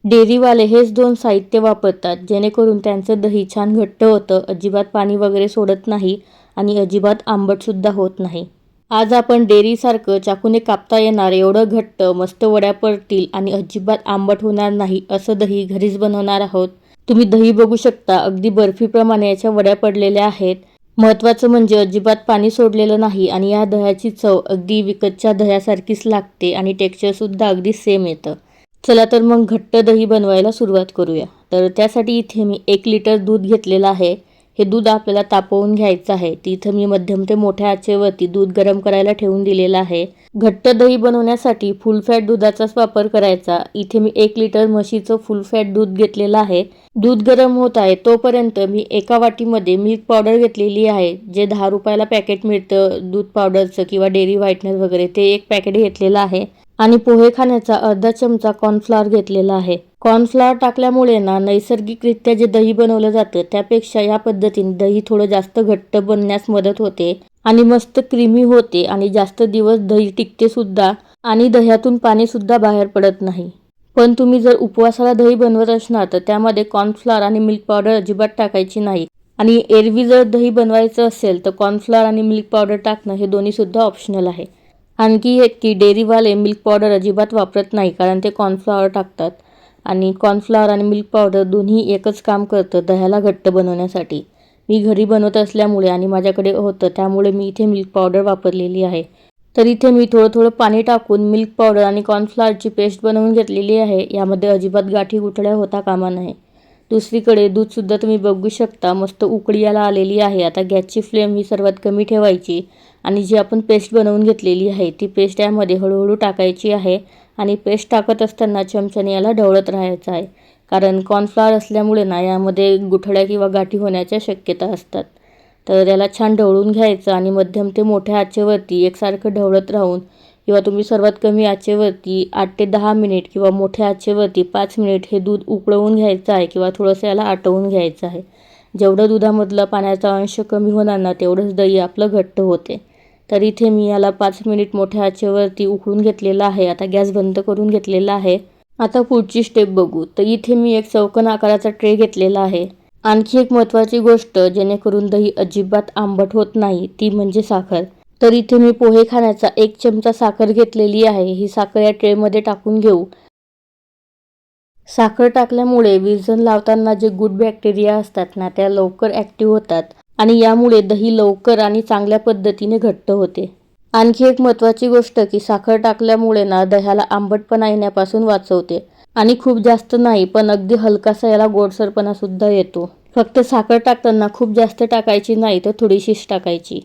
डेअरीवाले हेच दोन साहित्य वापरतात जेणेकरून त्यांचं दही छान घट्ट होतं, अजिबात पाणी वगैरे सोडत नाही आणि अजिबात आंबटसुद्धा होत नाही. आज आपण डेअरीसारखं चाकूने कापता येणार एवढं घट्ट मस्त वड्या पडतील आणि अजिबात आंबट होणार नाही असं दही घरीच बनवणार आहोत. तुम्ही दही बघू शकता, अगदी बर्फीप्रमाणे याच्या वड्या पडलेल्या आहेत. महत्त्वाचं म्हणजे अजिबात पाणी सोडलेलं नाही आणि या दह्याची चव अगदी विकतच्या दह्यासारखीच लागते आणि टेक्स्चरसुद्धा अगदी सेम येतं. चला तर मग घट्ट दही बनवायला सुरुवात करूया. तर त्यासाठी इथे मी 1 लिटर दूध घेतलेलं आहे. हे दूध आपल्याला तापवून घ्यायचं आहे. इथं मी मध्यम ते मोठ्या आचेवरती दूध गरम करायला ठेवून दिलेलं आहे. घट्ट दही बनवण्यासाठी फुल फॅट दुधाचाच वापर करायचा. इथे मी 1 लिटर म्हशीचं फुल फॅट दूध घेतलेलं आहे. दूध गरम होत आहे तोपर्यंत मी एका वाटीमध्ये मिल्क पावडर घेतलेली आहे. जे 10 रुपयाला पॅकेट मिळतं दूध पावडरचं किंवा डेअरी व्हाईटनर वगैरे, ते एक पॅकेट घेतलेलं आहे. आणि पोहे खाण्याचा अर्धा चमचा कॉर्नफ्लॉवर घेतलेला आहे. कॉर्नफ्लॉवर टाकल्यामुळे ना नैसर्गिकरित्या जे दही बनवलं जातं त्यापेक्षा या पद्धतीने दही थोडं जास्त घट्ट बनण्यास मदत होते आणि मस्त क्रीमी होते आणि जास्त दिवस दही टिकते सुद्धा आणि दह्यातून पाणी सुद्धा बाहेर पडत नाही. पण तुम्ही जर उपवासाला दही बनवत असणार तर त्यामध्ये कॉर्नफ्लॉवर आणि मिल्क पावडर अजिबात टाकायची नाही. आणि एरवी जर दही बनवायचं असेल तर कॉर्नफ्लॉवर आणि मिल्क पावडर टाकणं हे दोन्ही सुद्धा ऑप्शनल आहे. आणखी एक की डेअरीवाले मिल्क पावडर अजिबात वापरत नाही, कारण ते कॉर्नफ्लॉवर टाकतात आणि कॉर्नफ्लॉवर आणि मिल्क पावडर दोन्ही एकच काम करतं दह्याला घट्ट बनवण्यासाठी. मी घरी बनवत असल्यामुळे आणि माझ्याकडे होतं त्यामुळे मी इथे मिल्क पावडर वापरलेली आहे. तर इथे मी थोडं थोडं पाणी टाकून मिल्क पावडर आणि कॉर्नफ्लॉवरची पेस्ट बनवून घेतलेली आहे. यामध्ये अजिबात गाठी गुठळ्या होता कामा नये. दुसरीकडे दूधसुद्धा तुम्ही बघू शकता मस्त उकळी याला आलेली आहे. आता गॅसची फ्लेम ही सर्वात कमी ठेवायची आणि जी आपण पेस्ट बनवून घेतलेली आहे ती पेस्ट यामध्ये हळूहळू टाकायची आहे आणि पेस्ट टाकत असताना चमच्याने याला ढवळत राहायचं आहे, कारण कॉर्नफ्लॉवर असल्यामुळे ना यामध्ये गुठळ्या किंवा गाठी होण्याच्या शक्यता असतात. तर याला छान ढवळून घ्यायचं आणि मध्यम ते मोठ्या आचेवरती एकसारखं ढवळत राहून किंवा तुम्ही सर्वात कमी आचेवरती 8 ते 10 मिनिट किंवा मोठ्या आचेवरती 5 मिनिट हे दूध उकळवून घ्यायचं आहे किंवा थोडंसं याला आटवून घ्यायचं आहे. जेवढं दुधामधला पाण्याचा अंश कमी होणार ना तेवढंच दही आपलं घट्ट होते. तर इथे मी याला 5 मिनिट मोठ्या आचेवरती उकळून घेतलेलं आहे. आता गॅस बंद करून घेतलेला आहे. आता पुढची स्टेप बघू. तर इथे मी एक चौकोन आकाराचा ट्रे घेतलेला आहे. आणखी एक महत्त्वाची गोष्ट जेणेकरून दही अजिबात आंबट होत नाही ती म्हणजे साखर. तर इथे मी पोहे खाण्याचा 1 चमचा साखर घेतलेली आहे. ही साखर या ट्रेमध्ये टाकून घेऊ. साखर टाकल्यामुळे विरजण लावताना जे गुड बॅक्टेरिया असतात ना त्या लवकर ॲक्टिव्ह होतात आणि यामुळे दही लवकर आणि चांगल्या पद्धतीने घट्ट होते. आणखी एक महत्त्वाची गोष्ट की साखर टाकल्यामुळे ना दह्याला आंबटपणा येण्यापासून वाचवते आणि खूप जास्त नाही पण अगदी हलकासा याला गोडसरपणा सुद्धा येतो. फक्त साखर टाकताना खूप जास्त टाकायची नाही तर थोडीशीच टाकायची.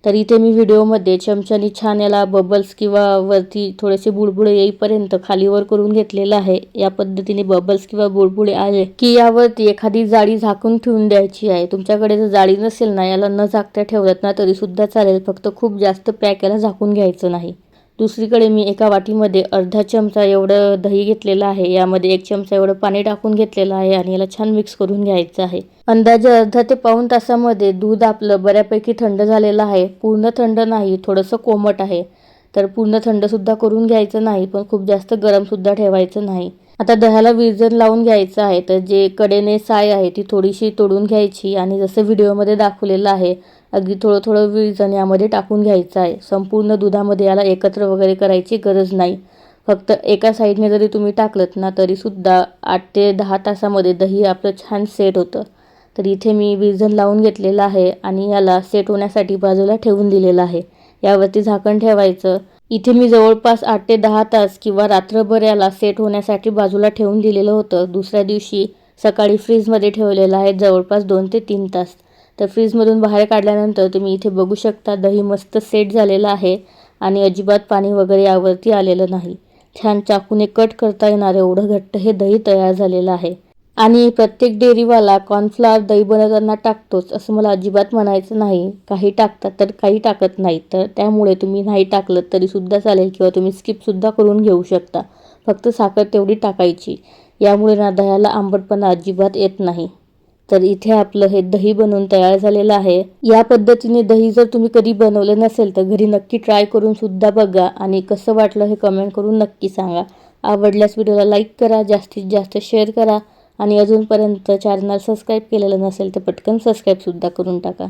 तर इथे मी व्हिडिओमध्ये चमच्याने छान याला बबल्स किंवा वरती थोडेसे बुडबुडे येईपर्यंत खालीवर करून घेतलेलं आहे. या पद्धतीने बबल्स किंवा बुडबुडे आले की यावरती एखादी जाळी झाकून ठेवून द्यायची आहे. तुमच्याकडे जर जाळी नसेल ना याला न झाकता ठेवलं ना तरी सुद्धा चालेल, फक्त खूप जास्त पॅक याला झाकून घ्यायचं नाही. दुसरीकडे मी एका वाटीमध्ये अर्धा चमचा एवढं दही घेतलेलं आहे. यामध्ये 1 चमचा एवढं पाणी टाकून घेतलेलं आहे आणि याला छान मिक्स करून घ्यायचं आहे. अंदाजे अर्धा ते पाऊण तासामध्ये दूध आपलं बऱ्यापैकी थंड झालेलं आहे. पूर्ण थंड नाही, थोडंसं कोमट आहे. तर पूर्ण थंडसुद्धा करून घ्यायचं नाही पण खूप जास्त गरमसुद्धा ठेवायचं नाही. आता दह्याला विरजण लावून घ्यायचं आहे. तर जे कडेने साय आहे ती थोडीशी तोडून घ्यायची आणि जसं व्हिडिओमध्ये दाखवलेलं आहे अगदी थोडं थोडं विरजण यामध्ये टाकून घ्यायचं आहे. संपूर्ण दुधामध्ये याला एकत्र वगैरे करायची गरज नाही. फक्त एका साईडने जरी तुम्ही टाकलत ना तरीसुद्धा 8 ते 10 तासामध्ये दही आपलं छान सेट होतं. तर इथे मी विरजण लावून घेतलेलं आहे आणि याला सेट होण्यासाठी बाजूला ठेवून दिलेलं आहे. यावरती झाकण ठेवायचं. इथे मी जवळपास 8 ते 10 तास किंवा रात्रभर याला सेट होण्यासाठी बाजूला ठेवून दिलेलं होतं. दुसऱ्या दिवशी सकाळी फ्रीजमध्ये ठेवलेलं आहे जवळपास 2 ते 3 तास. तर फ्रीजमधून बाहेर काढल्यानंतर तुम्ही इथे बघू शकता दही मस्त सेट झालेलं आहे आणि अजिबात पाणी वगैरे यावरती आलेलं नाही. छान चाकूने कट करता येणार एवढं घट्ट हे दही तयार झालेलं आहे. आणि प्रत्येक डेअरीवाला कॉर्नफ्लॉवर दही बनवताना टाकतोच असं मला अजिबात म्हणायचं नाही. काही टाकतात तर काही टाकत नाही. तर त्यामुळे तुम्ही नाही टाकलं तरीसुद्धा चालेल किंवा तुम्ही स्किपसुद्धा करून घेऊ शकता. फक्त साखर तेवढी टाकायची. यामुळे ना दह्याला आंबटपणा अजिबात येत नाही. तर इथे आपलं हे दही बनवून तयार झालेलं आहे. या पद्धतीने दही जर तुम्ही कधी बनवलं नसेल तर घरी नक्की ट्राय करून सुद्धा बघा आणि कसं वाटलं हे कमेंट करून नक्की सांगा. आवडल्यास व्हिडिओला लाईक करा, जास्तीत जास्त शेअर करा आणि अजूनपर्यंत चॅनल सबस्क्राईब केलेलं नसेल तर पटकन सबस्क्राईबसुद्धा करून टाका.